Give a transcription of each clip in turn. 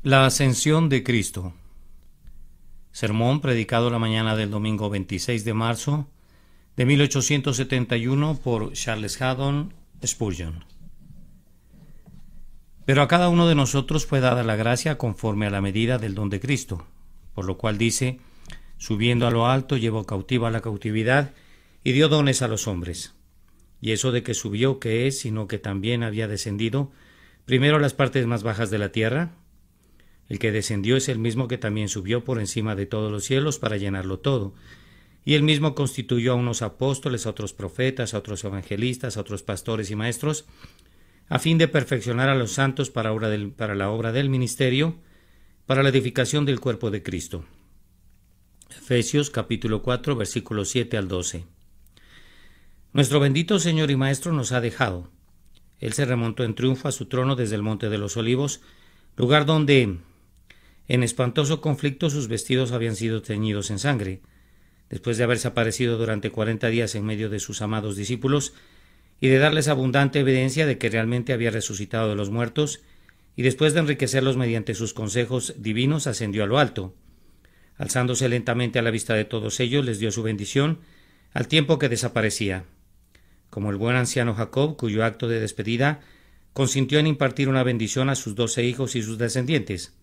La ascensión de Cristo. Sermón predicado la mañana del domingo 26 de marzo de 1871 por Charles Haddon Spurgeon. Pero a cada uno de nosotros fue dada la gracia conforme a la medida del don de Cristo, por lo cual dice: subiendo a lo alto, llevó cautiva la cautividad y dio dones a los hombres. Y eso de que subió, ¿qué es? Sino que también había descendido primero a las partes más bajas de la tierra. El que descendió es el mismo que también subió por encima de todos los cielos para llenarlo todo. Y él mismo constituyó a unos apóstoles, a otros profetas, a otros evangelistas, a otros pastores y maestros, a fin de perfeccionar a los santos para la obra del ministerio, para la edificación del cuerpo de Cristo. Efesios capítulo 4, versículos 7 al 12. Nuestro bendito Señor y Maestro nos ha dejado. Él se remontó en triunfo a su trono desde el Monte de los Olivos, lugar donde, en espantoso conflicto, sus vestidos habían sido teñidos en sangre. Después de haberse aparecido durante 40 días en medio de sus amados discípulos y de darles abundante evidencia de que realmente había resucitado de los muertos, y después de enriquecerlos mediante sus consejos divinos, ascendió a lo alto. Alzándose lentamente a la vista de todos ellos, les dio su bendición, al tiempo que desaparecía. Como el buen anciano Jacob, cuyo acto de despedida consintió en impartir una bendición a sus 12 hijos y sus descendientes.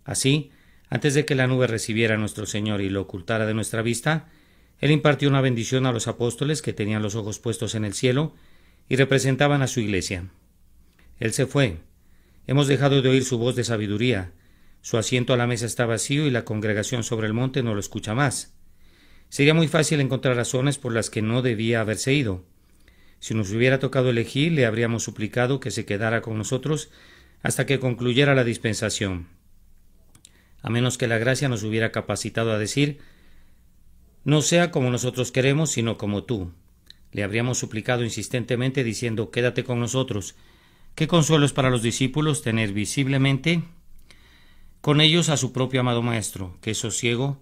Así, antes de que la nube recibiera a nuestro Señor y lo ocultara de nuestra vista, Él impartió una bendición a los apóstoles que tenían los ojos puestos en el cielo y representaban a su iglesia. Él se fue. Hemos dejado de oír su voz de sabiduría. Su asiento a la mesa está vacío y la congregación sobre el monte no lo escucha más. Sería muy fácil encontrar razones por las que no debía haberse ido. Si nos hubiera tocado elegir, le habríamos suplicado que se quedara con nosotros hasta que concluyera la dispensación, a menos que la gracia nos hubiera capacitado a decir: no sea como nosotros queremos, sino como tú. Le habríamos suplicado insistentemente diciendo: quédate con nosotros. Qué consuelo es para los discípulos tener visiblemente con ellos a su propio amado Maestro. Qué sosiego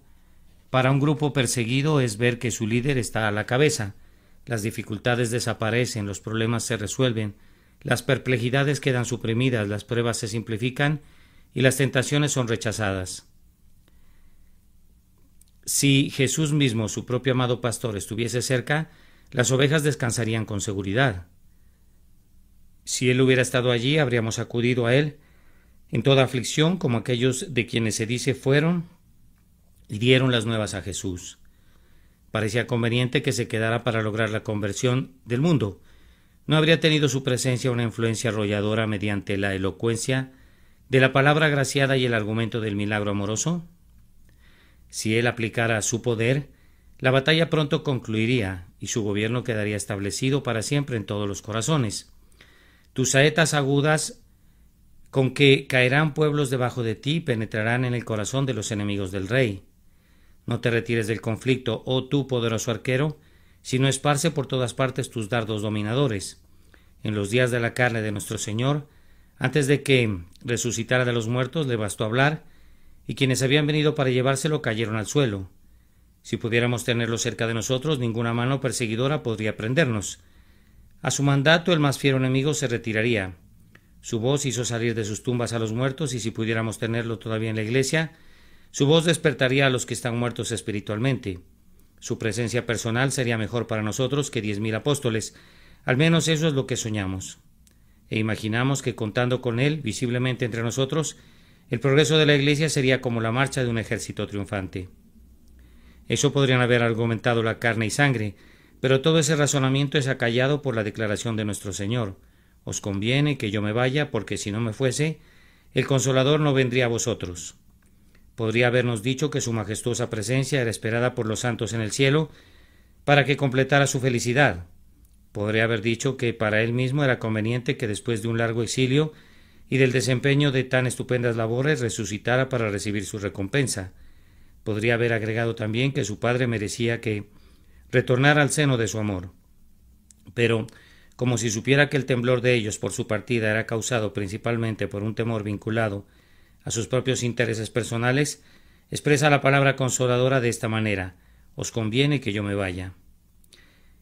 para un grupo perseguido es ver que su líder está a la cabeza. Las dificultades desaparecen, los problemas se resuelven, las perplejidades quedan suprimidas, las pruebas se simplifican y las tentaciones son rechazadas. Si Jesús mismo, su propio amado pastor, estuviese cerca, las ovejas descansarían con seguridad. Si Él hubiera estado allí, habríamos acudido a Él en toda aflicción, como aquellos de quienes se dice fueron y dieron las nuevas a Jesús. Parecía conveniente que se quedara para lograr la conversión del mundo. ¿No habría tenido su presencia una influencia arrolladora mediante la elocuencia de la palabra agraciada y el argumento del milagro amoroso? Si él aplicara su poder, la batalla pronto concluiría y su gobierno quedaría establecido para siempre en todos los corazones. Tus saetas agudas con que caerán pueblos debajo de ti penetrarán en el corazón de los enemigos del rey. No te retires del conflicto, oh tú poderoso arquero, sino esparce por todas partes tus dardos dominadores. En los días de la carne de nuestro Señor, antes de que resucitara de los muertos, le bastó hablar, y quienes habían venido para llevárselo cayeron al suelo. Si pudiéramos tenerlo cerca de nosotros, ninguna mano perseguidora podría prendernos. A su mandato el más fiero enemigo se retiraría. Su voz hizo salir de sus tumbas a los muertos, y si pudiéramos tenerlo todavía en la iglesia, su voz despertaría a los que están muertos espiritualmente. Su presencia personal sería mejor para nosotros que 10,000 apóstoles. Al menos eso es lo que soñamos. E imaginamos que contando con Él visiblemente entre nosotros, el progreso de la Iglesia sería como la marcha de un ejército triunfante. Eso podrían haber argumentado la carne y sangre, pero todo ese razonamiento es acallado por la declaración de nuestro Señor: os conviene que yo me vaya, porque si no me fuese, el Consolador no vendría a vosotros. Podría habernos dicho que su majestuosa presencia era esperada por los santos en el cielo para que completara su felicidad. Podría haber dicho que para él mismo era conveniente que después de un largo exilio y del desempeño de tan estupendas labores resucitara para recibir su recompensa. Podría haber agregado también que su Padre merecía que retornara al seno de su amor. Pero, como si supiera que el temblor de ellos por su partida era causado principalmente por un temor vinculado a sus propios intereses personales, expresa la palabra consoladora de esta manera: os conviene que yo me vaya.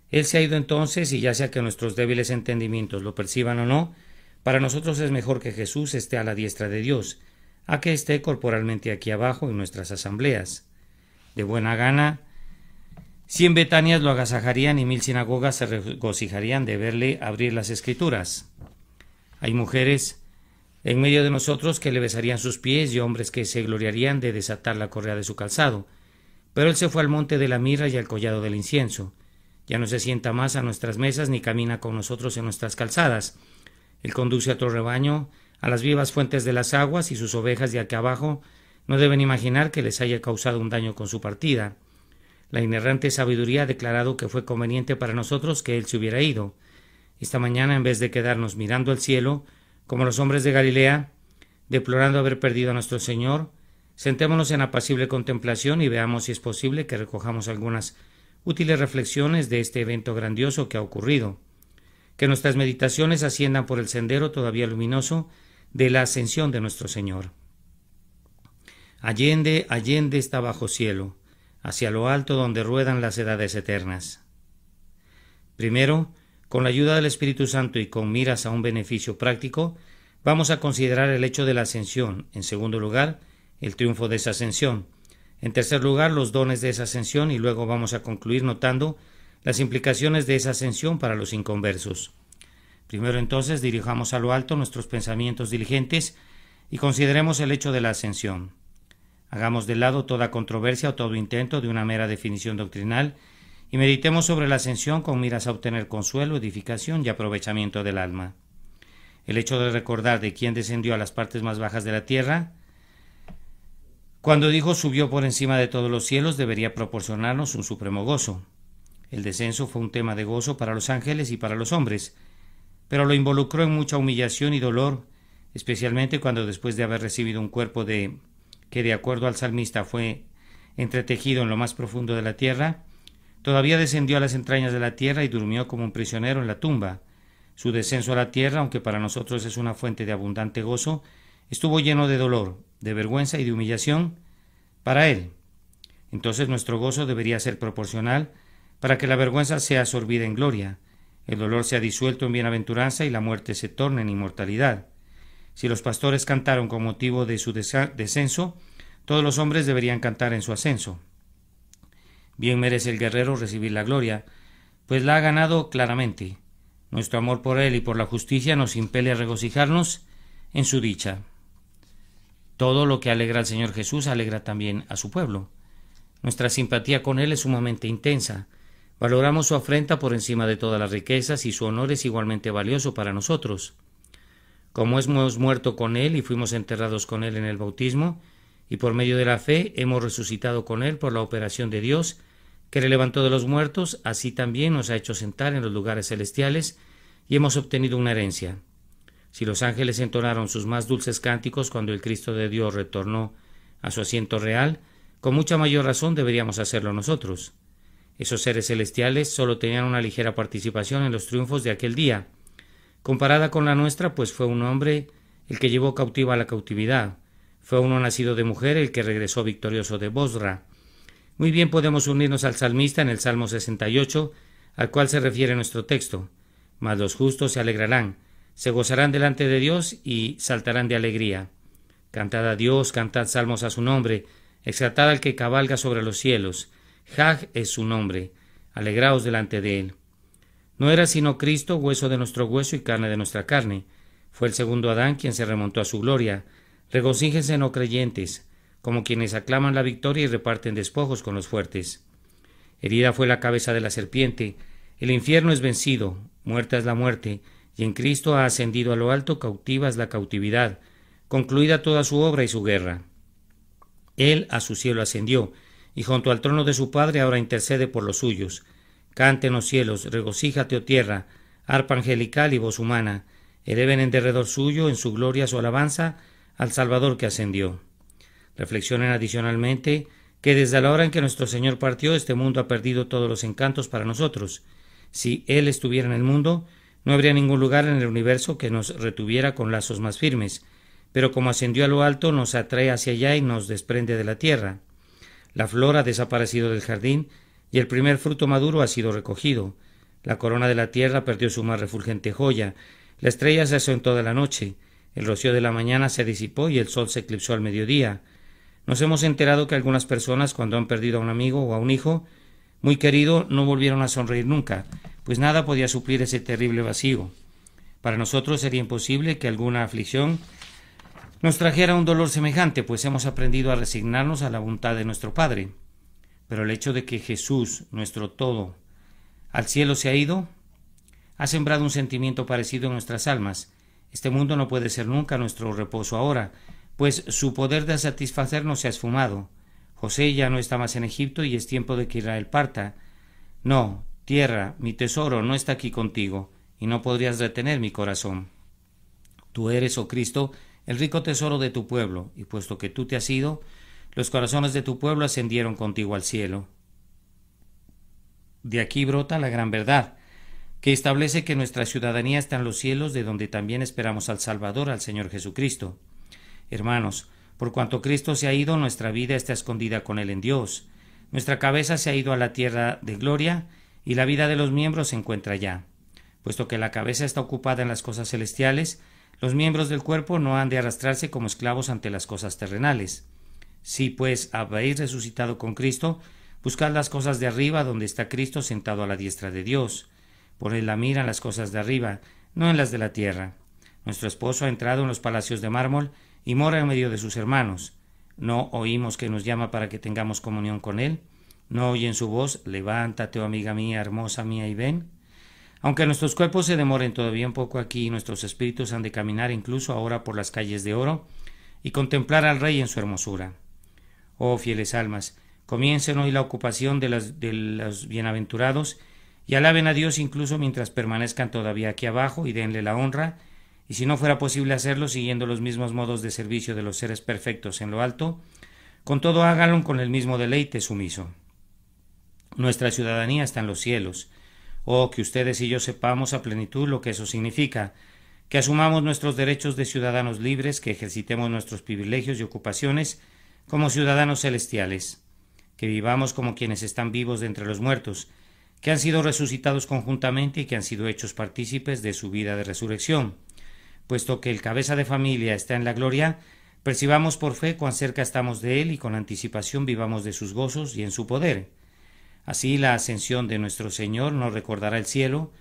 Él se ha ido entonces, y ya sea que nuestros débiles entendimientos lo perciban o no, para nosotros es mejor que Jesús esté a la diestra de Dios, a que esté corporalmente aquí abajo en nuestras asambleas. De buena gana, 100 Betanias lo agasajarían y 1000 sinagogas se regocijarían de verle abrir las Escrituras. Hay mujeres en medio de nosotros que le besarían sus pies y hombres que se gloriarían de desatar la correa de su calzado. Pero él se fue al monte de la mirra y al collado del incienso. Ya no se sienta más a nuestras mesas ni camina con nosotros en nuestras calzadas. Él conduce a otro rebaño a las vivas fuentes de las aguas, y sus ovejas de aquí abajo no deben imaginar que les haya causado un daño con su partida. La inerrante sabiduría ha declarado que fue conveniente para nosotros que él se hubiera ido. Esta mañana, en vez de quedarnos mirando al cielo, como los hombres de Galilea, deplorando haber perdido a nuestro Señor, sentémonos en apacible contemplación y veamos si es posible que recojamos algunas útiles reflexiones de este evento grandioso que ha ocurrido. Que nuestras meditaciones asciendan por el sendero todavía luminoso de la ascensión de nuestro Señor. Allende, allende está bajo cielo, hacia lo alto donde ruedan las edades eternas. Primero, con la ayuda del Espíritu Santo y con miras a un beneficio práctico, vamos a considerar el hecho de la ascensión. En segundo lugar, el triunfo de esa ascensión. En tercer lugar, los dones de esa ascensión, y luego vamos a concluir notando las implicaciones de esa ascensión para los inconversos. Primero entonces dirijamos a lo alto nuestros pensamientos diligentes y consideremos el hecho de la ascensión. Hagamos de lado toda controversia o todo intento de una mera definición doctrinal y meditemos sobre la ascensión con miras a obtener consuelo, edificación y aprovechamiento del alma. El hecho de recordar de quién descendió a las partes más bajas de la tierra, cuando dijo subió por encima de todos los cielos, debería proporcionarnos un supremo gozo. El descenso fue un tema de gozo para los ángeles y para los hombres, pero lo involucró en mucha humillación y dolor, especialmente cuando después de haber recibido un cuerpo que de acuerdo al salmista fue entretejido en lo más profundo de la tierra, todavía descendió a las entrañas de la tierra y durmió como un prisionero en la tumba. Su descenso a la tierra, aunque para nosotros es una fuente de abundante gozo, estuvo lleno de dolor, de vergüenza y de humillación para él. Entonces nuestro gozo debería ser proporcional para que la vergüenza sea absorbida en gloria, el dolor sea disuelto en bienaventuranza y la muerte se torne en inmortalidad. Si los pastores cantaron con motivo de su descenso, todos los hombres deberían cantar en su ascenso. Bien merece el guerrero recibir la gloria, pues la ha ganado claramente. Nuestro amor por él y por la justicia nos impele a regocijarnos en su dicha. Todo lo que alegra al Señor Jesús alegra también a su pueblo. Nuestra simpatía con él es sumamente intensa. Valoramos su afrenta por encima de todas las riquezas y su honor es igualmente valioso para nosotros. Como hemos muerto con él y fuimos enterrados con él en el bautismo, y por medio de la fe hemos resucitado con él por la operación de Dios, que le levantó de los muertos, así también nos ha hecho sentar en los lugares celestiales y hemos obtenido una herencia. Si los ángeles entonaron sus más dulces cánticos cuando el Cristo de Dios retornó a su asiento real, con mucha mayor razón deberíamos hacerlo nosotros. Esos seres celestiales solo tenían una ligera participación en los triunfos de aquel día, comparada con la nuestra, pues fue un hombre el que llevó cautiva a la cautividad, fue uno nacido de mujer el que regresó victorioso de Bosra. Muy bien podemos unirnos al salmista en el Salmo 68, al cual se refiere nuestro texto. Mas los justos se alegrarán, se gozarán delante de Dios y saltarán de alegría. Cantad a Dios, cantad salmos a su nombre, exaltad al que cabalga sobre los cielos. Jah es su nombre, alegraos delante de él. No era sino Cristo, hueso de nuestro hueso y carne de nuestra carne. Fue el segundo Adán quien se remontó a su gloria. Regocíjense no creyentes, como quienes aclaman la victoria y reparten despojos con los fuertes. Herida fue la cabeza de la serpiente, el infierno es vencido, muerta es la muerte, y en Cristo ha ascendido a lo alto, cautiva es la cautividad, concluida toda su obra y su guerra. Él a su cielo ascendió, y junto al trono de su Padre ahora intercede por los suyos. Canten los cielos, regocíjate, oh tierra, arpa angelical y voz humana, eleven en derredor suyo, en su gloria su alabanza, al Salvador que ascendió. Reflexionen adicionalmente que desde la hora en que nuestro Señor partió, este mundo ha perdido todos los encantos para nosotros. Si Él estuviera en el mundo, no habría ningún lugar en el universo que nos retuviera con lazos más firmes, pero como ascendió a lo alto, nos atrae hacia allá y nos desprende de la tierra. La flor ha desaparecido del jardín y el primer fruto maduro ha sido recogido. La corona de la tierra perdió su más refulgente joya. La estrella cesó en toda la noche. El rocío de la mañana se disipó y el sol se eclipsó al mediodía. Nos hemos enterado que algunas personas, cuando han perdido a un amigo o a un hijo muy querido, no volvieron a sonreír nunca, pues nada podía suplir ese terrible vacío. Para nosotros sería imposible que alguna aflicción nos trajera un dolor semejante, pues hemos aprendido a resignarnos a la voluntad de nuestro Padre. Pero el hecho de que Jesús, nuestro todo, al cielo se ha ido, ha sembrado un sentimiento parecido en nuestras almas. Este mundo no puede ser nunca nuestro reposo ahora, pues su poder de satisfacernos se ha esfumado. José ya no está más en Egipto y es tiempo de que Israel parta. No, tierra, mi tesoro no está aquí contigo, y no podrías retener mi corazón. Tú eres, oh Cristo, el rico tesoro de tu pueblo, y puesto que tú te has ido, los corazones de tu pueblo ascendieron contigo al cielo. De aquí brota la gran verdad, que establece que nuestra ciudadanía está en los cielos, de donde también esperamos al Salvador, al Señor Jesucristo. Hermanos, por cuanto Cristo se ha ido, nuestra vida está escondida con Él en Dios. Nuestra cabeza se ha ido a la tierra de gloria, y la vida de los miembros se encuentra allá. Puesto que la cabeza está ocupada en las cosas celestiales, los miembros del cuerpo no han de arrastrarse como esclavos ante las cosas terrenales. Si pues habéis resucitado con Cristo, buscad las cosas de arriba, donde está Cristo sentado a la diestra de Dios. Poned la mira en las cosas de arriba, no en las de la tierra. Nuestro esposo ha entrado en los palacios de mármol y mora en medio de sus hermanos. ¿No oímos que nos llama para que tengamos comunión con Él? ¿No oyen su voz? Levántate, oh amiga mía, hermosa mía, y ven. Aunque nuestros cuerpos se demoren todavía un poco aquí, nuestros espíritus han de caminar incluso ahora por las calles de oro y contemplar al Rey en su hermosura. Oh fieles almas, comiencen hoy la ocupación de los bienaventurados y alaben a Dios incluso mientras permanezcan todavía aquí abajo, y denle la honra, y si no fuera posible hacerlo siguiendo los mismos modos de servicio de los seres perfectos en lo alto, con todo háganlo con el mismo deleite sumiso. Nuestra ciudadanía está en los cielos. Oh, que ustedes y yo sepamos a plenitud lo que eso significa, que asumamos nuestros derechos de ciudadanos libres, que ejercitemos nuestros privilegios y ocupaciones como ciudadanos celestiales, que vivamos como quienes están vivos de entre los muertos, que han sido resucitados conjuntamente y que han sido hechos partícipes de su vida de resurrección. Puesto que el cabeza de familia está en la gloria, percibamos por fe cuán cerca estamos de él y con anticipación vivamos de sus gozos y en su poder. Así la ascensión de nuestro Señor nos recordará el cielo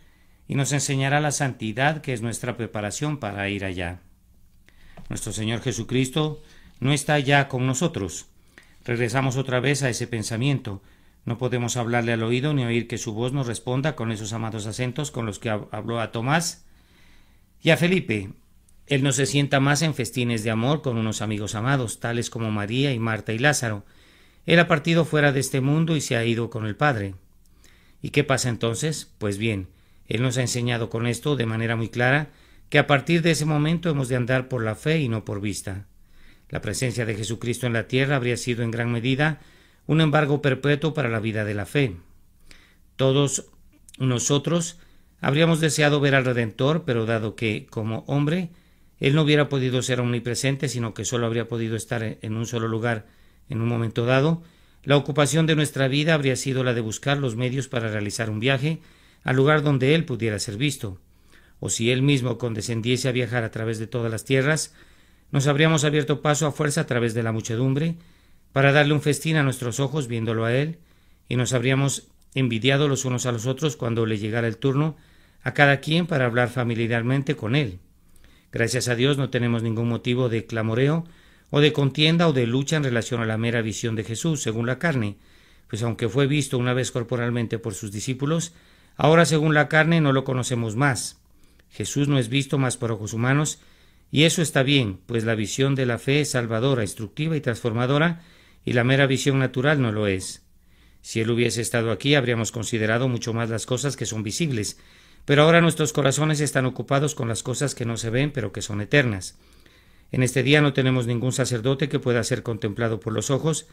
y nos enseñará la santidad, que es nuestra preparación para ir allá. Nuestro Señor Jesucristo no está ya con nosotros. Regresamos otra vez a ese pensamiento. No podemos hablarle al oído ni oír que su voz nos responda con esos amados acentos con los que habló a Tomás y a Felipe. Él no se sienta más en festines de amor con unos amigos amados, tales como María y Marta y Lázaro. Él ha partido fuera de este mundo y se ha ido con el Padre. ¿Y qué pasa entonces? Pues bien, Él nos ha enseñado con esto de manera muy clara que a partir de ese momento hemos de andar por la fe y no por vista. La presencia de Jesucristo en la tierra habría sido en gran medida un embargo perpetuo para la vida de la fe. Todos nosotros habríamos deseado ver al Redentor, pero dado que, como hombre, Él no hubiera podido ser omnipresente, sino que solo habría podido estar en un solo lugar en un momento dado, la ocupación de nuestra vida habría sido la de buscar los medios para realizar un viaje al lugar donde Él pudiera ser visto. O si Él mismo condescendiese a viajar a través de todas las tierras, nos habríamos abierto paso a fuerza a través de la muchedumbre para darle un festín a nuestros ojos viéndolo a Él, y nos habríamos envidiado los unos a los otros cuando le llegara el turno a cada quien para hablar familiarmente con Él. Gracias a Dios no tenemos ningún motivo de clamoreo o de contienda o de lucha en relación a la mera visión de Jesús según la carne, pues aunque fue visto una vez corporalmente por sus discípulos, ahora según la carne no lo conocemos más. Jesús no es visto más por ojos humanos, y eso está bien, pues la visión de la fe es salvadora, instructiva y transformadora, y la mera visión natural no lo es. Si Él hubiese estado aquí, habríamos considerado mucho más las cosas que son visibles, pero ahora nuestros corazones están ocupados con las cosas que no se ven, pero que son eternas. En este día no tenemos ningún sacerdote que pueda ser contemplado por los ojos,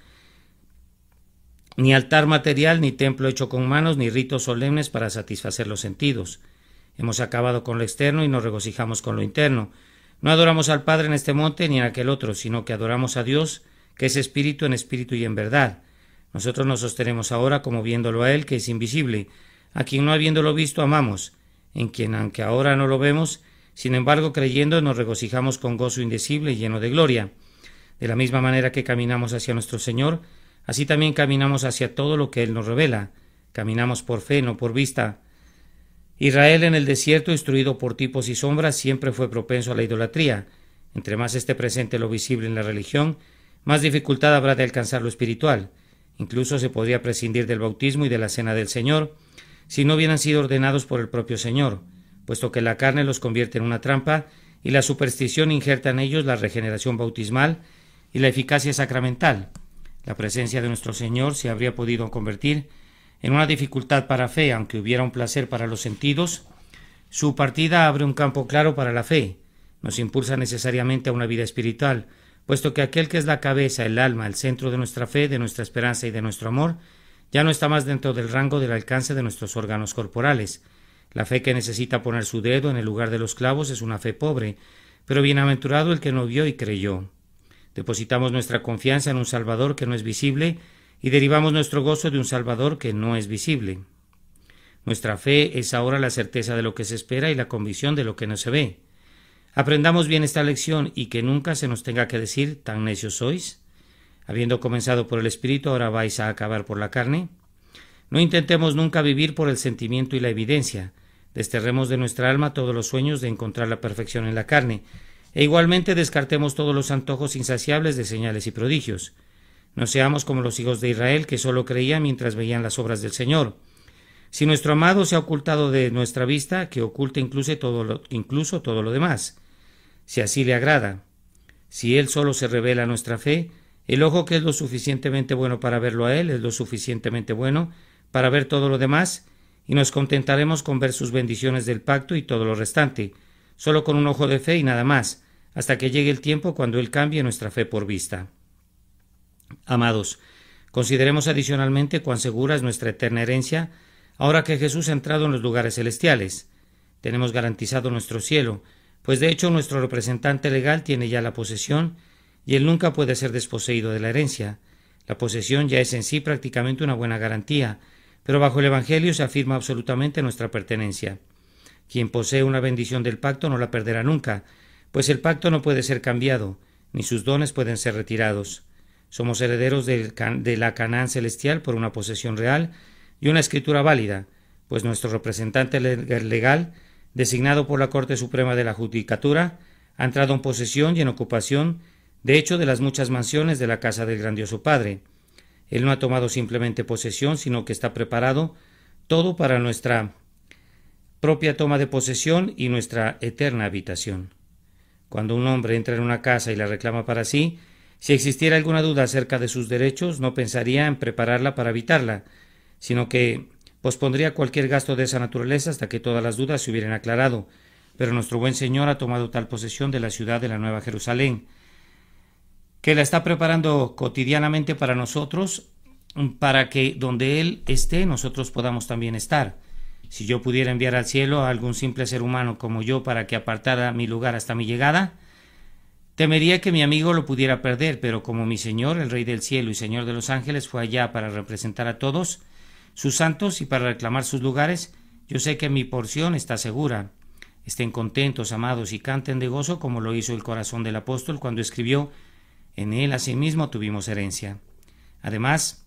ni altar material, ni templo hecho con manos, ni ritos solemnes para satisfacer los sentidos. Hemos acabado con lo externo y nos regocijamos con lo interno. No adoramos al Padre en este monte ni en aquel otro, sino que adoramos a Dios, que es espíritu y en verdad. Nosotros nos sostenemos ahora como viéndolo a Él, que es invisible, a quien no habiéndolo visto amamos, en quien, aunque ahora no lo vemos, Sin embargo, creyendo nos regocijamos con gozo indecible y lleno de gloria. De la misma manera que caminamos hacia nuestro Señor, así también caminamos hacia todo lo que Él nos revela. Caminamos por fe, no por vista. Israel en el desierto, instruido por tipos y sombras, siempre fue propenso a la idolatría. Entre más esté presente lo visible en la religión, más dificultad habrá de alcanzar lo espiritual. Incluso se podría prescindir del bautismo y de la cena del Señor, si no hubieran sido ordenados por el propio Señor, puesto que la carne los convierte en una trampa y la superstición injerta en ellos la regeneración bautismal y la eficacia sacramental. La presencia de nuestro Señor se habría podido convertir en una dificultad para fe, aunque hubiera un placer para los sentidos. Su partida abre un campo claro para la fe, nos impulsa necesariamente a una vida espiritual, puesto que aquel que es la cabeza, el alma, el centro de nuestra fe, de nuestra esperanza y de nuestro amor, ya no está más dentro del rango del alcance de nuestros órganos corporales. La fe que necesita poner su dedo en el lugar de los clavos es una fe pobre, pero bienaventurado el que no vio y creyó. Depositamos nuestra confianza en un Salvador que no es visible y derivamos nuestro gozo de un Salvador que no es visible. Nuestra fe es ahora la certeza de lo que se espera y la convicción de lo que no se ve. Aprendamos bien esta lección y que nunca se nos tenga que decir «¿tan necios sois? Habiendo comenzado por el Espíritu, ahora vais a acabar por la carne». No intentemos nunca vivir por el sentimiento y la evidencia. Desterremos de nuestra alma todos los sueños de encontrar la perfección en la carne, e igualmente descartemos todos los antojos insaciables de señales y prodigios. No seamos como los hijos de Israel, que solo creían mientras veían las obras del Señor. Si nuestro amado se ha ocultado de nuestra vista, que oculte incluso todo lo demás, si así le agrada. Si Él solo se revela a nuestra fe, el ojo que es lo suficientemente bueno para verlo a Él es lo suficientemente bueno para ver todo lo demás, y nos contentaremos con ver sus bendiciones del pacto y todo lo restante, solo con un ojo de fe y nada más, hasta que llegue el tiempo cuando Él cambie nuestra fe por vista. Amados, consideremos adicionalmente cuán segura es nuestra eterna herencia, ahora que Jesús ha entrado en los lugares celestiales. Tenemos garantizado nuestro cielo, pues de hecho nuestro representante legal tiene ya la posesión, y él nunca puede ser desposeído de la herencia. La posesión ya es en sí prácticamente una buena garantía, pero bajo el Evangelio se afirma absolutamente nuestra pertenencia. Quien posee una bendición del pacto no la perderá nunca, pues el pacto no puede ser cambiado, ni sus dones pueden ser retirados. Somos herederos de la Canaán celestial por una posesión real y una escritura válida, pues nuestro representante legal, designado por la Corte Suprema de la Judicatura, ha entrado en posesión y en ocupación, de hecho, de las muchas mansiones de la casa del grandioso Padre. Él no ha tomado simplemente posesión, sino que está preparado todo para nuestra propia toma de posesión y nuestra eterna habitación. Cuando un hombre entra en una casa y la reclama para sí, si existiera alguna duda acerca de sus derechos, no pensaría en prepararla para habitarla, sino que pospondría cualquier gasto de esa naturaleza hasta que todas las dudas se hubieran aclarado. Pero nuestro buen Señor ha tomado tal posesión de la ciudad de la Nueva Jerusalén, que la está preparando cotidianamente para nosotros, para que donde Él esté, nosotros podamos también estar. Si yo pudiera enviar al cielo a algún simple ser humano como yo para que apartara mi lugar hasta mi llegada, temería que mi amigo lo pudiera perder, pero como mi Señor, el Rey del cielo y Señor de los ángeles, fue allá para representar a todos sus santos y para reclamar sus lugares, yo sé que mi porción está segura. Estén contentos, amados, y canten de gozo como lo hizo el corazón del apóstol cuando escribió: en él asimismo tuvimos herencia. Además,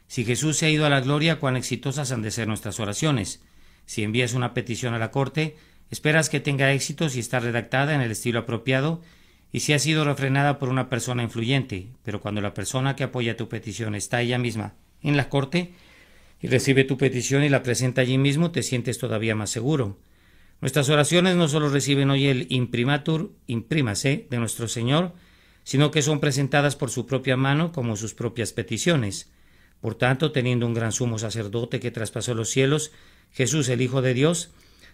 si Jesús se ha ido a la gloria, cuán exitosas han de ser nuestras oraciones. Si envías una petición a la corte, esperas que tenga éxito si está redactada en el estilo apropiado y si ha sido refrenada por una persona influyente, pero cuando la persona que apoya tu petición está ella misma en la corte y recibe tu petición y la presenta allí mismo, te sientes todavía más seguro. Nuestras oraciones no solo reciben hoy el imprimatur, imprímase, de nuestro Señor, sino que son presentadas por su propia mano como sus propias peticiones. Por tanto, teniendo un gran sumo sacerdote que traspasó los cielos, Jesús, el Hijo de Dios,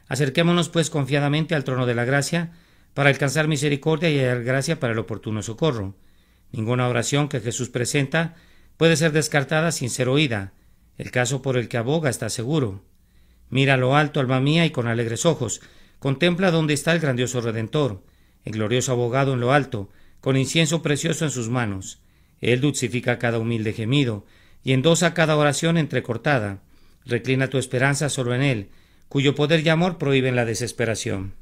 acerquémonos pues confiadamente al trono de la gracia, para alcanzar misericordia y hallar gracia para el oportuno socorro. Ninguna oración que Jesús presenta puede ser descartada sin ser oída. El caso por el que aboga está seguro. Mira a lo alto, alma mía, y con alegres ojos contempla dónde está el grandioso Redentor, el glorioso abogado en lo alto, con incienso precioso en sus manos. Él dulcifica cada humilde gemido y endosa cada oración entrecortada. Reclina tu esperanza solo en Él, cuyo poder y amor prohíben la desesperación.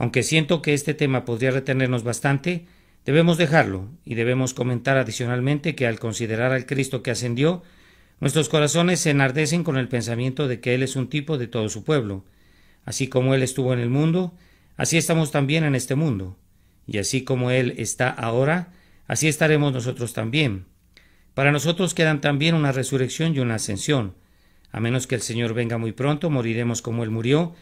Aunque siento que este tema podría retenernos bastante, debemos dejarlo y debemos comentar adicionalmente que al considerar al Cristo que ascendió, nuestros corazones se enardecen con el pensamiento de que Él es un tipo de todo su pueblo. Así como Él estuvo en el mundo, así estamos también en este mundo. Y así como Él está ahora, así estaremos nosotros también. Para nosotros quedan también una resurrección y una ascensión. A menos que el Señor venga muy pronto, moriremos como Él murió,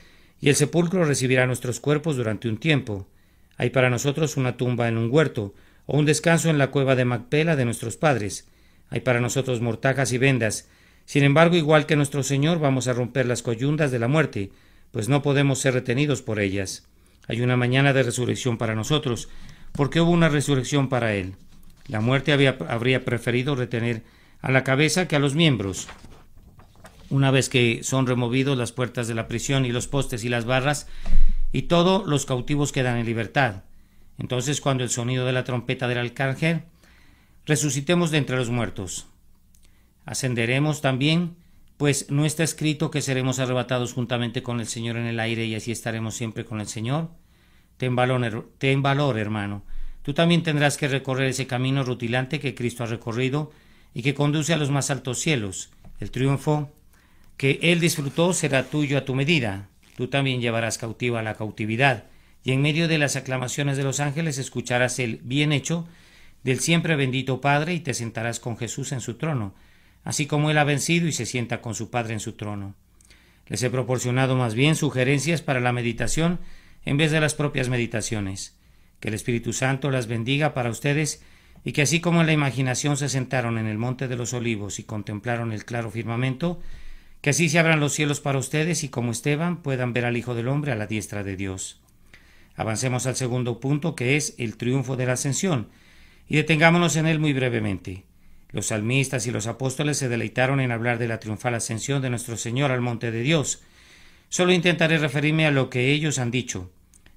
y el sepulcro recibirá nuestros cuerpos durante un tiempo. Hay para nosotros una tumba en un huerto, o un descanso en la cueva de Macpela de nuestros padres. Hay para nosotros mortajas y vendas. Sin embargo, igual que nuestro Señor, vamos a romper las coyundas de la muerte, pues no podemos ser retenidos por ellas. Hay una mañana de resurrección para nosotros, porque hubo una resurrección para Él. La muerte habría preferido retener a la cabeza que a los miembros. Una vez que son removidos las puertas de la prisión y los postes y las barras, y todos los cautivos quedan en libertad. Entonces, cuando el sonido de la trompeta del arcángel, resucitemos de entre los muertos. Ascenderemos también, pues no está escrito que seremos arrebatados juntamente con el Señor en el aire y así estaremos siempre con el Señor. Ten valor, hermano. Tú también tendrás que recorrer ese camino rutilante que Cristo ha recorrido y que conduce a los más altos cielos. El triunfo que Él disfrutó será tuyo a tu medida. Tú también llevarás cautiva la cautividad, y en medio de las aclamaciones de los ángeles escucharás el bien hecho del siempre bendito Padre y te sentarás con Jesús en su trono, así como Él ha vencido y se sienta con su Padre en su trono. Les he proporcionado más bien sugerencias para la meditación en vez de las propias meditaciones. Que el Espíritu Santo las bendiga para ustedes y que así como en la imaginación se sentaron en el monte de los olivos y contemplaron el claro firmamento, que así se abran los cielos para ustedes y como Esteban puedan ver al Hijo del Hombre a la diestra de Dios. Avancemos al segundo punto, que es el triunfo de la ascensión, y detengámonos en él muy brevemente. Los salmistas y los apóstoles se deleitaron en hablar de la triunfal ascensión de nuestro Señor al monte de Dios. Solo intentaré referirme a lo que ellos han dicho.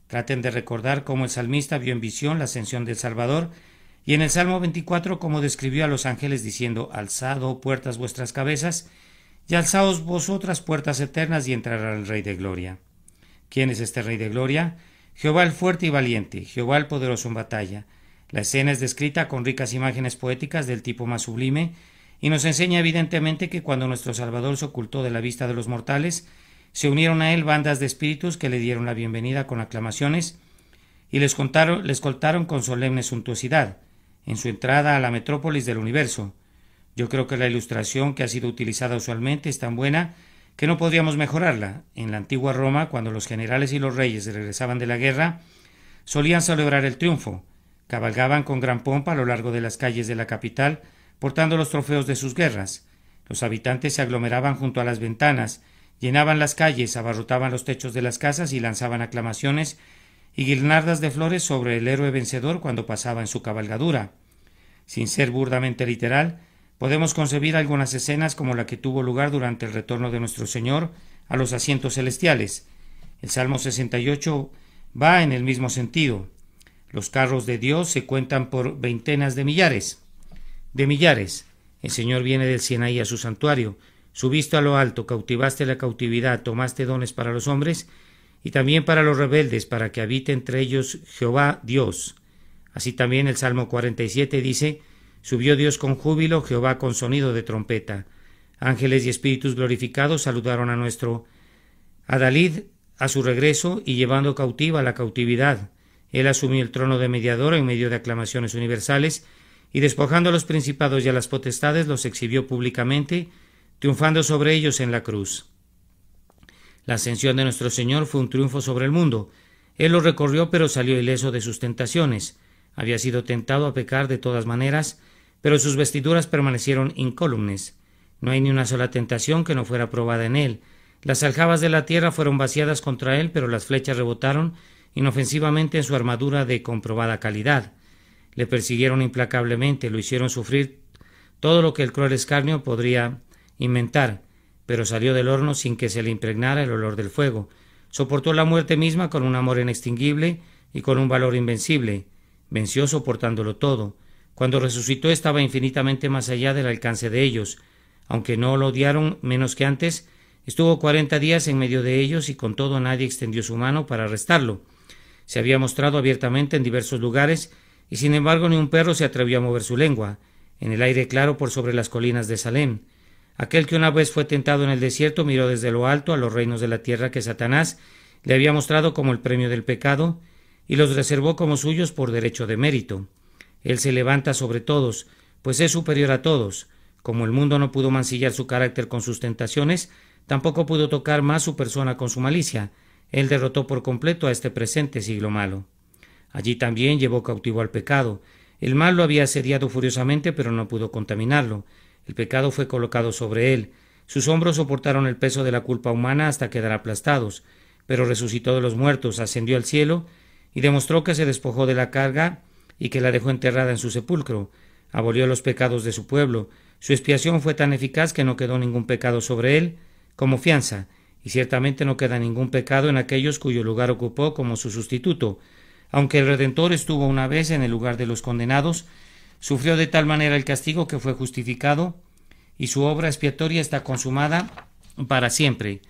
Traten de recordar cómo el salmista vio en visión la ascensión del Salvador, y en el Salmo 24 cómo describió a los ángeles diciendo: «Alzad, oh puertas, vuestras cabezas, y alzaos vosotras puertas eternas, y entrará el Rey de Gloria». ¿Quién es este Rey de Gloria? Jehová el fuerte y valiente, Jehová el poderoso en batalla. La escena es descrita con ricas imágenes poéticas del tipo más sublime, y nos enseña evidentemente que cuando nuestro Salvador se ocultó de la vista de los mortales, se unieron a él bandas de espíritus que le dieron la bienvenida con aclamaciones y le escoltaron con solemne suntuosidad en su entrada a la metrópolis del universo. Yo creo que la ilustración que ha sido utilizada usualmente es tan buena que no podríamos mejorarla. En la antigua Roma, cuando los generales y los reyes regresaban de la guerra, solían celebrar el triunfo. Cabalgaban con gran pompa a lo largo de las calles de la capital, portando los trofeos de sus guerras. Los habitantes se aglomeraban junto a las ventanas, llenaban las calles, abarrotaban los techos de las casas y lanzaban aclamaciones y guirnaldas de flores sobre el héroe vencedor cuando pasaba en su cabalgadura. Sin ser burdamente literal, podemos concebir algunas escenas como la que tuvo lugar durante el retorno de nuestro Señor a los asientos celestiales. El Salmo 68 va en el mismo sentido. Los carros de Dios se cuentan por veintenas de millares. El Señor viene del Sinaí a su santuario. Subiste a lo alto, cautivaste la cautividad, tomaste dones para los hombres y también para los rebeldes, para que habite entre ellos Jehová Dios. Así también el Salmo 47 dice: subió Dios con júbilo, Jehová con sonido de trompeta. Ángeles y espíritus glorificados saludaron a nuestro Adalid a su regreso y llevando cautiva la cautividad. Él asumió el trono de mediador en medio de aclamaciones universales y despojando a los principados y a las potestades los exhibió públicamente, triunfando sobre ellos en la cruz. La ascensión de nuestro Señor fue un triunfo sobre el mundo. Él lo recorrió, pero salió ileso de sus tentaciones. Había sido tentado a pecar de todas maneras, pero sus vestiduras permanecieron incólumes. No hay ni una sola tentación que no fuera probada en él. Las aljabas de la tierra fueron vaciadas contra él, pero las flechas rebotaron inofensivamente en su armadura de comprobada calidad. Le persiguieron implacablemente, lo hicieron sufrir todo lo que el cruel escarnio podría inventar, pero salió del horno sin que se le impregnara el olor del fuego. Soportó la muerte misma con un amor inextinguible y con un valor invencible. Venció soportándolo todo. Cuando resucitó estaba infinitamente más allá del alcance de ellos. Aunque no lo odiaron menos que antes, estuvo 40 días en medio de ellos y con todo nadie extendió su mano para arrestarlo. Se había mostrado abiertamente en diversos lugares y sin embargo ni un perro se atrevió a mover su lengua. En el aire claro por sobre las colinas de Salem, aquel que una vez fue tentado en el desierto miró desde lo alto a los reinos de la tierra que Satanás le había mostrado como el premio del pecado y los reservó como suyos por derecho de mérito. Él se levanta sobre todos, pues es superior a todos. Como el mundo no pudo mancillar su carácter con sus tentaciones, tampoco pudo tocar más su persona con su malicia. Él derrotó por completo a este presente siglo malo. Allí también llevó cautivo al pecado. El mal lo había asediado furiosamente, pero no pudo contaminarlo. El pecado fue colocado sobre él. Sus hombros soportaron el peso de la culpa humana hasta quedar aplastados, pero resucitó de los muertos, ascendió al cielo y demostró que se despojó de la carga y que la dejó enterrada en su sepulcro. Abolió los pecados de su pueblo. Su expiación fue tan eficaz que no quedó ningún pecado sobre él como fianza, y ciertamente no queda ningún pecado en aquellos cuyo lugar ocupó como su sustituto. Aunque el Redentor estuvo una vez en el lugar de los condenados, sufrió de tal manera el castigo que fue justificado, y su obra expiatoria está consumada para siempre.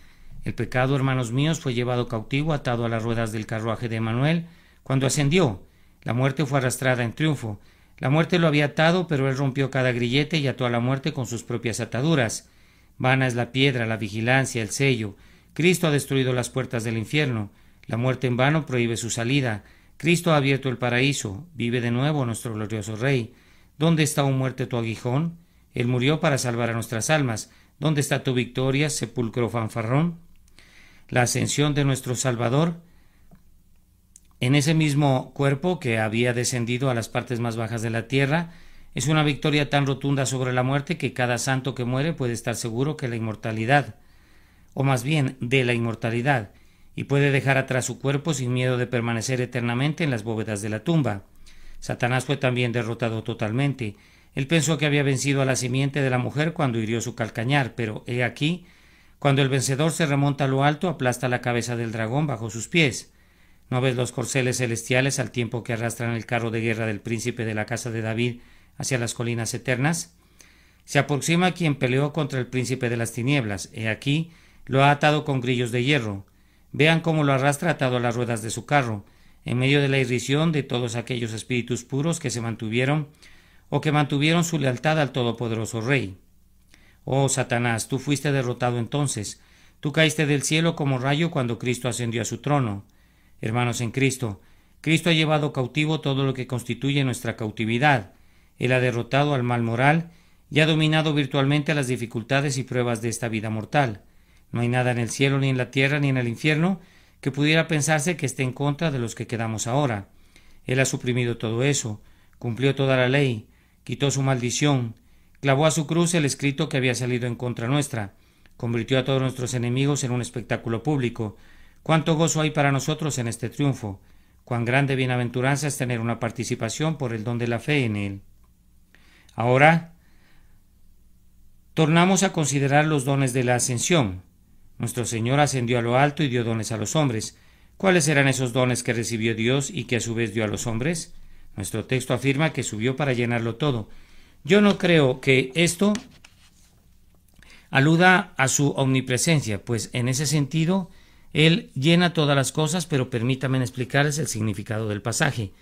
El pecado, hermanos míos, fue llevado cautivo, atado a las ruedas del carruaje de Emanuel, cuando ascendió. La muerte fue arrastrada en triunfo. La muerte lo había atado, pero él rompió cada grillete y ató a la muerte con sus propias ataduras. Vana es la piedra, la vigilancia, el sello. Cristo ha destruido las puertas del infierno. La muerte en vano prohíbe su salida. Cristo ha abierto el paraíso. Vive de nuevo nuestro glorioso Rey. ¿Dónde está, oh muerte, tu aguijón? Él murió para salvar a nuestras almas. ¿Dónde está tu victoria, sepulcro fanfarrón? La ascensión de nuestro Salvador en ese mismo cuerpo que había descendido a las partes más bajas de la tierra es una victoria tan rotunda sobre la muerte que cada santo que muere puede estar seguro que la inmortalidad, o más bien de la inmortalidad, y puede dejar atrás su cuerpo sin miedo de permanecer eternamente en las bóvedas de la tumba. Satanás fue también derrotado totalmente. Él pensó que había vencido a la simiente de la mujer cuando hirió su calcañar, pero he aquí, cuando el vencedor se remonta a lo alto, aplasta la cabeza del dragón bajo sus pies. ¿No ves los corceles celestiales al tiempo que arrastran el carro de guerra del príncipe de la casa de David hacia las colinas eternas? Se aproxima quien peleó contra el príncipe de las tinieblas. He aquí, lo ha atado con grillos de hierro. Vean cómo lo arrastra atado a las ruedas de su carro, en medio de la irrisión de todos aquellos espíritus puros que se mantuvieron o que mantuvieron su lealtad al todopoderoso Rey. Oh Satanás, tú fuiste derrotado entonces. Tú caíste del cielo como rayo cuando Cristo ascendió a su trono. Hermanos en Cristo, Cristo ha llevado cautivo todo lo que constituye nuestra cautividad. Él ha derrotado al mal moral y ha dominado virtualmente las dificultades y pruebas de esta vida mortal. No hay nada en el cielo, ni en la tierra, ni en el infierno que pudiera pensarse que esté en contra de los que quedamos ahora. Él ha suprimido todo eso, cumplió toda la ley, quitó su maldición, clavó a su cruz el escrito que había salido en contra nuestra, convirtió a todos nuestros enemigos en un espectáculo público. Cuánto gozo hay para nosotros en este triunfo, cuán grande bienaventuranza es tener una participación por el don de la fe en él. Ahora, tornamos a considerar los dones de la ascensión. Nuestro Señor ascendió a lo alto y dio dones a los hombres. ¿Cuáles eran esos dones que recibió Dios y que a su vez dio a los hombres? Nuestro texto afirma que subió para llenarlo todo. Yo no creo que esto aluda a su omnipresencia, pues en ese sentido Él llena todas las cosas, pero permítanme explicarles el significado del pasaje.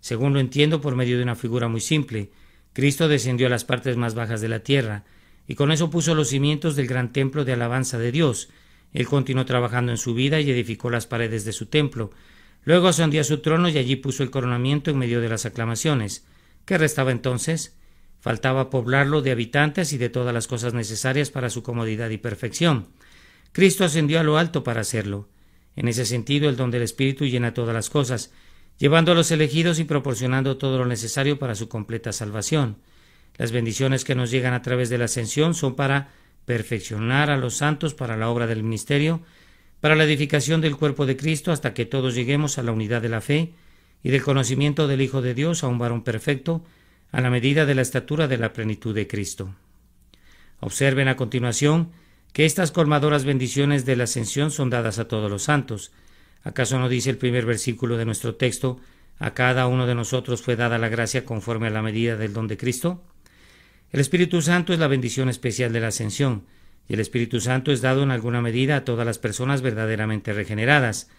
Según lo entiendo por medio de una figura muy simple, Cristo descendió a las partes más bajas de la tierra, y con eso puso los cimientos del gran templo de alabanza de Dios. Él continuó trabajando en su vida y edificó las paredes de su templo. Luego ascendió a su trono y allí puso el coronamiento en medio de las aclamaciones. ¿Qué restaba entonces? Faltaba poblarlo de habitantes y de todas las cosas necesarias para su comodidad y perfección. Cristo ascendió a lo alto para hacerlo. En ese sentido, el don del Espíritu llena todas las cosas, llevando a los elegidos y proporcionando todo lo necesario para su completa salvación. Las bendiciones que nos llegan a través de la ascensión son para perfeccionar a los santos para la obra del ministerio, para la edificación del cuerpo de Cristo hasta que todos lleguemos a la unidad de la fe y del conocimiento del Hijo de Dios, a un varón perfecto, a la medida de la estatura de la plenitud de Cristo. Observen a continuación que estas colmadoras bendiciones de la ascensión son dadas a todos los santos. ¿Acaso no dice el primer versículo de nuestro texto: a cada uno de nosotros fue dada la gracia conforme a la medida del don de Cristo? El Espíritu Santo es la bendición especial de la ascensión, y el Espíritu Santo es dado en alguna medida a todas las personas verdaderamente regeneradas.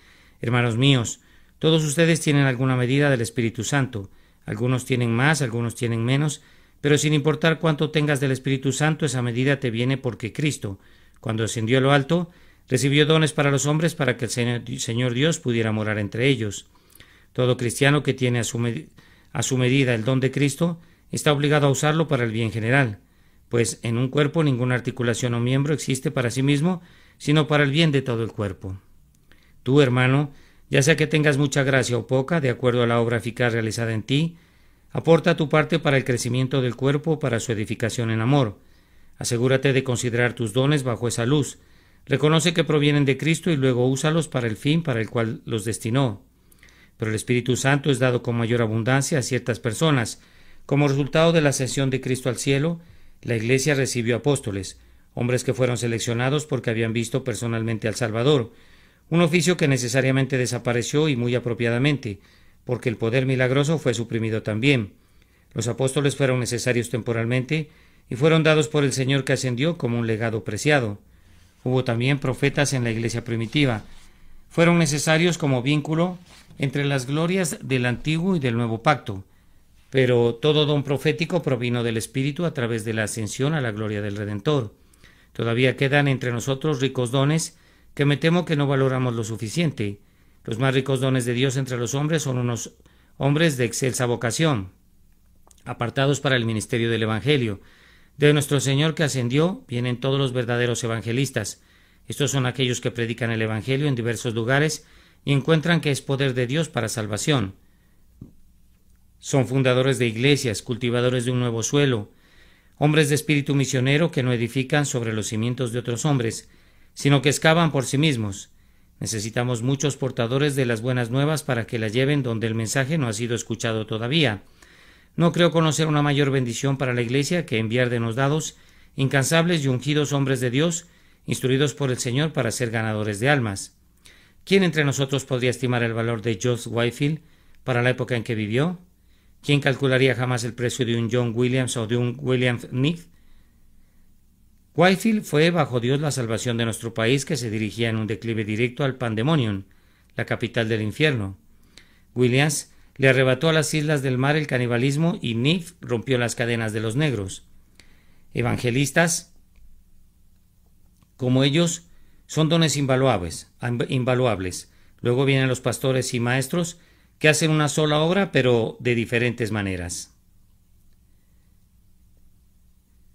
Hermanos míos, Todos ustedes tienen alguna medida del Espíritu Santo. Algunos tienen más, algunos tienen menos, pero sin importar cuánto tengas del Espíritu Santo, esa medida te viene porque Cristo, cuando ascendió a lo alto, recibió dones para los hombres para que el Señor Dios pudiera morar entre ellos. Todo cristiano que tiene a su medida el don de Cristo está obligado a usarlo para el bien general, pues en un cuerpo ninguna articulación o miembro existe para sí mismo, sino para el bien de todo el cuerpo. Tú, hermano, ya sea que tengas mucha gracia o poca, de acuerdo a la obra eficaz realizada en ti, aporta tu parte para el crecimiento del cuerpo, para su edificación en amor. Asegúrate de considerar tus dones bajo esa luz. Reconoce que provienen de Cristo y luego úsalos para el fin para el cual los destinó. Pero el Espíritu Santo es dado con mayor abundancia a ciertas personas. Como resultado de la ascensión de Cristo al cielo, la Iglesia recibió apóstoles, hombres que fueron seleccionados porque habían visto personalmente al Salvador, un oficio que necesariamente desapareció y muy apropiadamente, porque el poder milagroso fue suprimido también. Los apóstoles fueron necesarios temporalmente y fueron dados por el Señor que ascendió como un legado preciado. Hubo también profetas en la Iglesia primitiva. Fueron necesarios como vínculo entre las glorias del Antiguo y del Nuevo Pacto, pero todo don profético provino del Espíritu a través de la ascensión a la gloria del Redentor. Todavía quedan entre nosotros ricos dones que me temo que no valoramos lo suficiente. Los más ricos dones de Dios entre los hombres son unos hombres de excelsa vocación, apartados para el ministerio del Evangelio. De nuestro Señor que ascendió vienen todos los verdaderos evangelistas. Estos son aquellos que predican el Evangelio en diversos lugares y encuentran que es poder de Dios para salvación. Son fundadores de iglesias, cultivadores de un nuevo suelo, hombres de espíritu misionero que no edifican sobre los cimientos de otros hombres, sino que excavan por sí mismos. Necesitamos muchos portadores de las buenas nuevas para que la lleven donde el mensaje no ha sido escuchado todavía. No creo conocer una mayor bendición para la Iglesia que enviar denodados, incansables y ungidos hombres de Dios, instruidos por el Señor para ser ganadores de almas. ¿Quién entre nosotros podría estimar el valor de George Whitefield para la época en que vivió? ¿Quién calcularía jamás el precio de un John Williams o de un William Smith? Whitefield fue bajo Dios la salvación de nuestro país, que se dirigía en un declive directo al Pandemonium, la capital del infierno. Williams le arrebató a las islas del mar el canibalismo y Smith rompió las cadenas de los negros. Evangelistas como ellos son dones invaluables. Luego vienen los pastores y maestros que hacen una sola obra pero de diferentes maneras.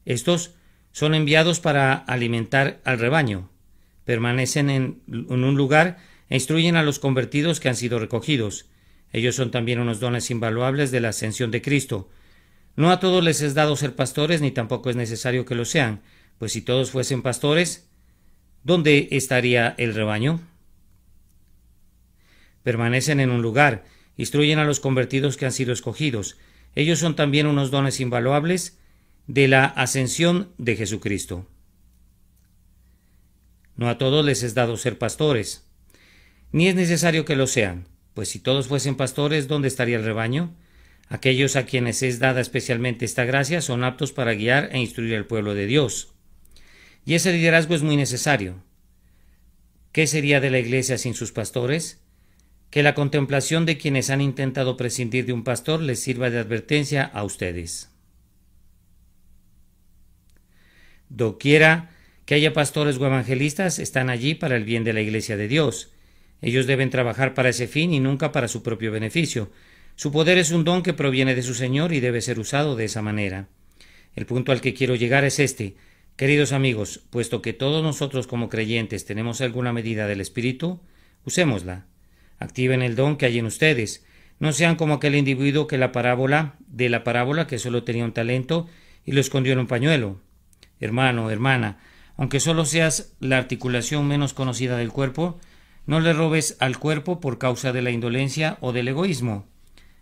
Estos son enviados para alimentar al rebaño, permanecen en un lugar e instruyen a los convertidos que han sido recogidos. Ellos son también unos dones invaluables de la ascensión de Cristo. No a todos les es dado ser pastores, ni tampoco es necesario que lo sean, pues si todos fuesen pastores, ¿dónde estaría el rebaño? Permanecen en un lugar, instruyen a los convertidos que han sido escogidos. Ellos son también unos dones invaluables de la ascensión de Jesucristo. No a todos les es dado ser pastores, ni es necesario que lo sean, pues si todos fuesen pastores, ¿dónde estaría el rebaño? Aquellos a quienes es dada especialmente esta gracia son aptos para guiar e instruir al pueblo de Dios. Y ese liderazgo es muy necesario. ¿Qué sería de la Iglesia sin sus pastores? Que la contemplación de quienes han intentado prescindir de un pastor les sirva de advertencia a ustedes. Doquiera que haya pastores o evangelistas, están allí para el bien de la Iglesia de Dios. Ellos deben trabajar para ese fin y nunca para su propio beneficio. Su poder es un don que proviene de su Señor y debe ser usado de esa manera. El punto al que quiero llegar es este. Queridos amigos, puesto que todos nosotros como creyentes tenemos alguna medida del Espíritu, usémosla. Activen el don que hay en ustedes. No sean como aquel individuo que la parábola que solo tenía un talento y lo escondió en un pañuelo. Hermano, hermana, aunque solo seas la articulación menos conocida del cuerpo, no le robes al cuerpo por causa de la indolencia o del egoísmo.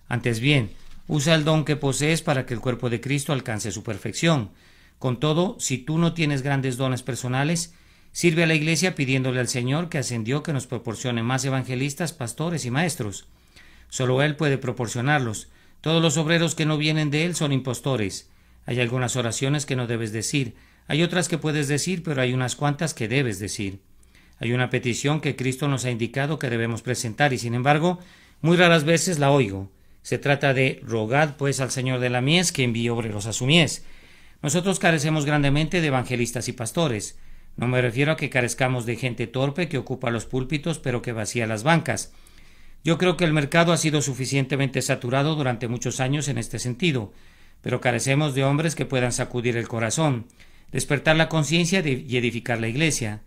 Antes bien, usa el don que posees para que el cuerpo de Cristo alcance su perfección. Con todo, si tú no tienes grandes dones personales, sirve a la Iglesia pidiéndole al Señor que ascendió que nos proporcione más evangelistas, pastores y maestros. Solo Él puede proporcionarlos. Todos los obreros que no vienen de Él son impostores. Hay algunas oraciones que no debes decir, hay otras que puedes decir, pero hay unas cuantas que debes decir. Hay una petición que Cristo nos ha indicado que debemos presentar y, sin embargo, Muy raras veces la oigo. Se trata de rogad pues al Señor de la mies que envíe obreros a su mies. Nosotros carecemos grandemente de evangelistas y pastores. No me refiero a que carezcamos de gente torpe que ocupa los púlpitos pero que vacía las bancas. Yo creo que el mercado ha sido suficientemente saturado durante muchos años en este sentido, pero carecemos de hombres que puedan sacudir el corazón, despertar la conciencia y edificar la iglesia.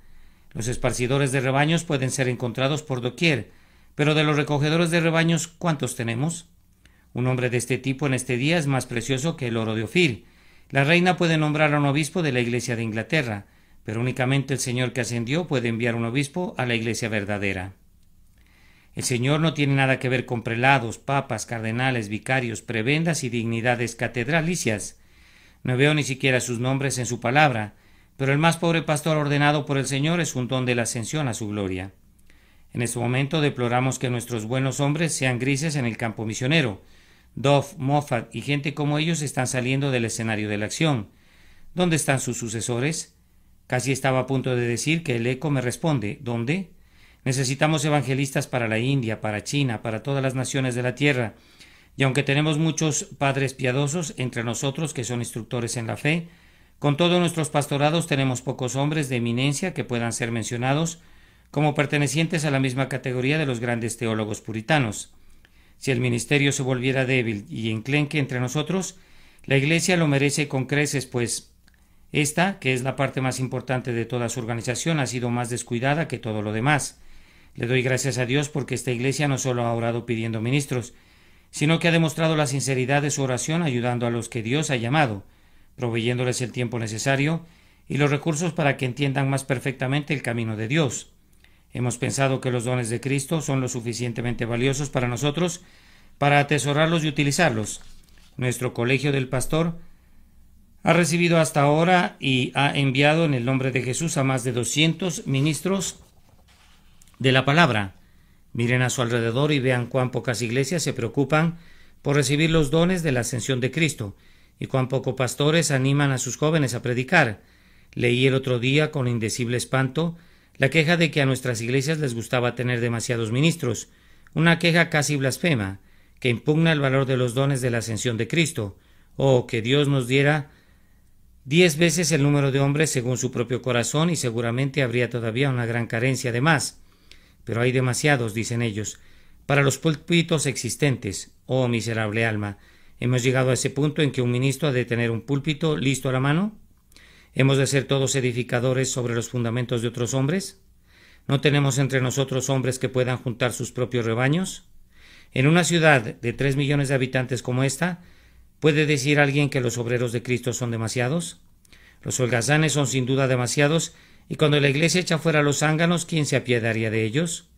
Los esparcidores de rebaños pueden ser encontrados por doquier, pero de los recogedores de rebaños, ¿cuántos tenemos? Un hombre de este tipo en este día es más precioso que el oro de Ofir. La reina puede nombrar a un obispo de la iglesia de Inglaterra, pero únicamente el Señor que ascendió puede enviar un obispo a la iglesia verdadera. El Señor no tiene nada que ver con prelados, papas, cardenales, vicarios, prebendas y dignidades catedralicias. No veo ni siquiera sus nombres en su palabra, pero el más pobre pastor ordenado por el Señor es un don de la ascensión a su gloria. En este momento deploramos que nuestros buenos hombres sean grises en el campo misionero. Duff, Moffat y gente como ellos están saliendo del escenario de la acción. ¿Dónde están sus sucesores? Casi estaba a punto de decir que el eco me responde. ¿Dónde? Necesitamos evangelistas para la India, para China, para todas las naciones de la tierra. Y aunque tenemos muchos padres piadosos entre nosotros que son instructores en la fe, con todos nuestros pastorados tenemos pocos hombres de eminencia que puedan ser mencionados como pertenecientes a la misma categoría de los grandes teólogos puritanos. Si el ministerio se volviera débil y enclenque entre nosotros, la Iglesia lo merece con creces, pues esta, que es la parte más importante de toda su organización, ha sido más descuidada que todo lo demás. Le doy gracias a Dios porque esta Iglesia no solo ha orado pidiendo ministros, sino que ha demostrado la sinceridad de su oración ayudando a los que Dios ha llamado, proveyéndoles el tiempo necesario y los recursos para que entiendan más perfectamente el camino de Dios. Hemos pensado que los dones de Cristo son lo suficientemente valiosos para nosotros para atesorarlos y utilizarlos. Nuestro colegio del pastor ha recibido hasta ahora y ha enviado en el nombre de Jesús a más de 200 ministros de la palabra. Miren a su alrededor y vean cuán pocas iglesias se preocupan por recibir los dones de la ascensión de Cristo y cuán pocos pastores animan a sus jóvenes a predicar. Leí el otro día con indecible espanto la queja de que a nuestras iglesias les gustaba tener demasiados ministros, una queja casi blasfema, que impugna el valor de los dones de la ascensión de Cristo, o que Dios nos diera 10 veces el número de hombres según su propio corazón y seguramente habría todavía una gran carencia de más. Pero hay demasiados, dicen ellos, para los púlpitos existentes. Oh miserable alma, ¿hemos llegado a ese punto en que un ministro ha de tener un púlpito listo a la mano? ¿Hemos de ser todos edificadores sobre los fundamentos de otros hombres? ¿No tenemos entre nosotros hombres que puedan juntar sus propios rebaños? En una ciudad de 3 millones de habitantes como esta, ¿puede decir alguien que los obreros de Cristo son demasiados? Los holgazanes son sin duda demasiados, y cuando la Iglesia echa fuera a los zánganos, ¿quién se apiadaría de ellos?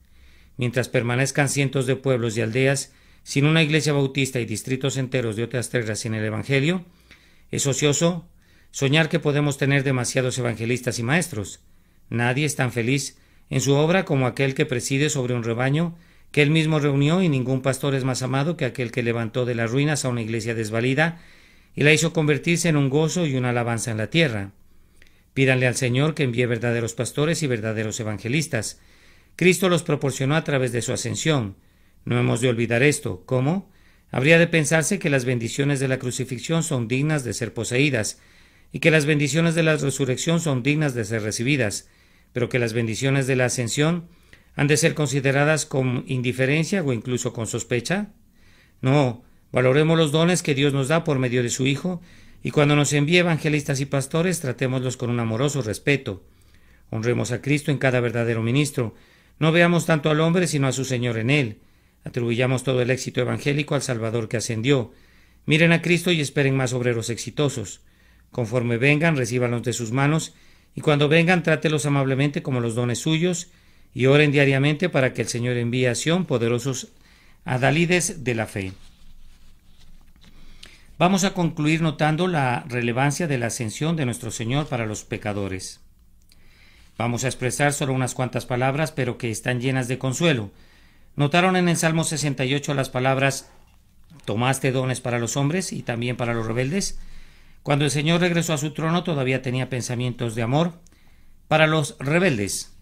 Mientras permanezcan cientos de pueblos y aldeas sin una iglesia bautista y distritos enteros de otras tierras sin el Evangelio, es ocioso soñar que podemos tener demasiados evangelistas y maestros. Nadie es tan feliz en su obra como aquel que preside sobre un rebaño que él mismo reunió, y ningún pastor es más amado que aquel que levantó de las ruinas a una iglesia desvalida y la hizo convertirse en un gozo y una alabanza en la tierra. Pídanle al Señor que envíe verdaderos pastores y verdaderos evangelistas. Cristo los proporcionó a través de su ascensión. No hemos de olvidar esto. ¿Cómo? Habría de pensarse que las bendiciones de la crucifixión son dignas de ser poseídas, y que las bendiciones de la resurrección son dignas de ser recibidas, pero que las bendiciones de la ascensión han de ser consideradas con indiferencia o incluso con sospecha. No, valoremos los dones que Dios nos da por medio de su Hijo, y cuando nos envíe evangelistas y pastores, tratémoslos con un amoroso respeto. Honremos a Cristo en cada verdadero ministro. No veamos tanto al hombre, sino a su Señor en él. Atribuyamos todo el éxito evangélico al Salvador que ascendió. Miren a Cristo y esperen más obreros exitosos. Conforme vengan, recíbanlos de sus manos, y cuando vengan, trátelos amablemente como los dones suyos, y oren diariamente para que el Señor envíe a Sión poderosos adalides de la fe. Vamos a concluir notando la relevancia de la ascensión de nuestro Señor para los pecadores. Vamos a expresar solo unas cuantas palabras, pero que están llenas de consuelo. ¿Notaron en el Salmo 68 las palabras «tomaste dones para los hombres y también para los rebeldes»? Cuando el Señor regresó a su trono todavía tenía pensamientos de amor para los rebeldes.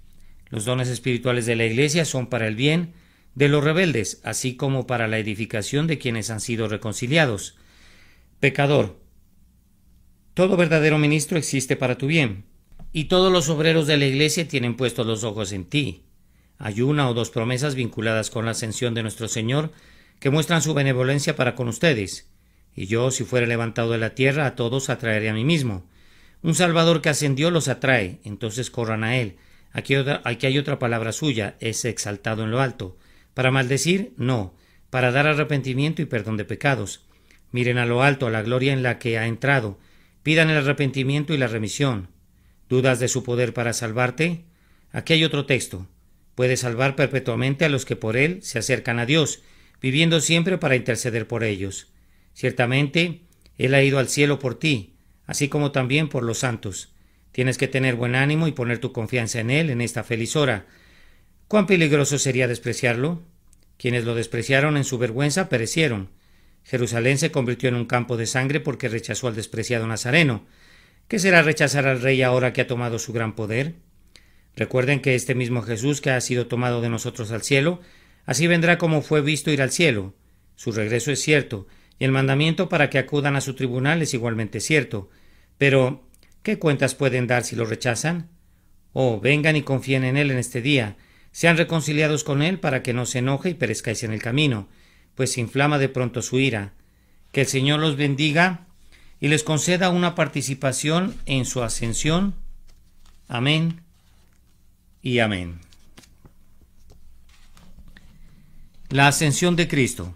Los dones espirituales de la Iglesia son para el bien de los rebeldes, así como para la edificación de quienes han sido reconciliados. Pecador, todo verdadero ministro existe para tu bien, y todos los obreros de la Iglesia tienen puestos los ojos en ti. Hay una o dos promesas vinculadas con la ascensión de nuestro Señor que muestran su benevolencia para con ustedes. Y yo, si fuera levantado de la tierra, a todos atraeré a mí mismo. Un Salvador que ascendió los atrae, entonces corran a él. Aquí hay otra palabra suya, es exaltado en lo alto. Para maldecir, no, para dar arrepentimiento y perdón de pecados. Miren a lo alto, a la gloria en la que ha entrado. Pidan el arrepentimiento y la remisión. ¿Dudas de su poder para salvarte? Aquí hay otro texto. Puede salvar perpetuamente a los que por él se acercan a Dios, viviendo siempre para interceder por ellos. Ciertamente, él ha ido al cielo por ti, así como también por los santos. Tienes que tener buen ánimo y poner tu confianza en él en esta feliz hora. ¿Cuán peligroso sería despreciarlo? Quienes lo despreciaron en su vergüenza perecieron. Jerusalén se convirtió en un campo de sangre porque rechazó al despreciado Nazareno. ¿Qué será rechazar al rey ahora que ha tomado su gran poder? Recuerden que este mismo Jesús que ha sido tomado de nosotros al cielo, así vendrá como fue visto ir al cielo. Su regreso es cierto, y el mandamiento para que acudan a su tribunal es igualmente cierto. Pero, ¿qué cuentas pueden dar si lo rechazan? Oh, vengan y confíen en él en este día. Sean reconciliados con él para que no se enoje y perezcáis en el camino, pues se inflama de pronto su ira. Que el Señor los bendiga y les conceda una participación en su ascensión. Amén y amén. La ascensión de Cristo.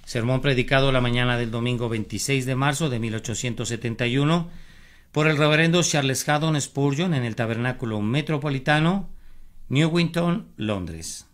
Sermón predicado la mañana del domingo 26 de marzo de 1871 por el reverendo Charles Haddon Spurgeon en el Tabernáculo Metropolitano, Newington, Londres.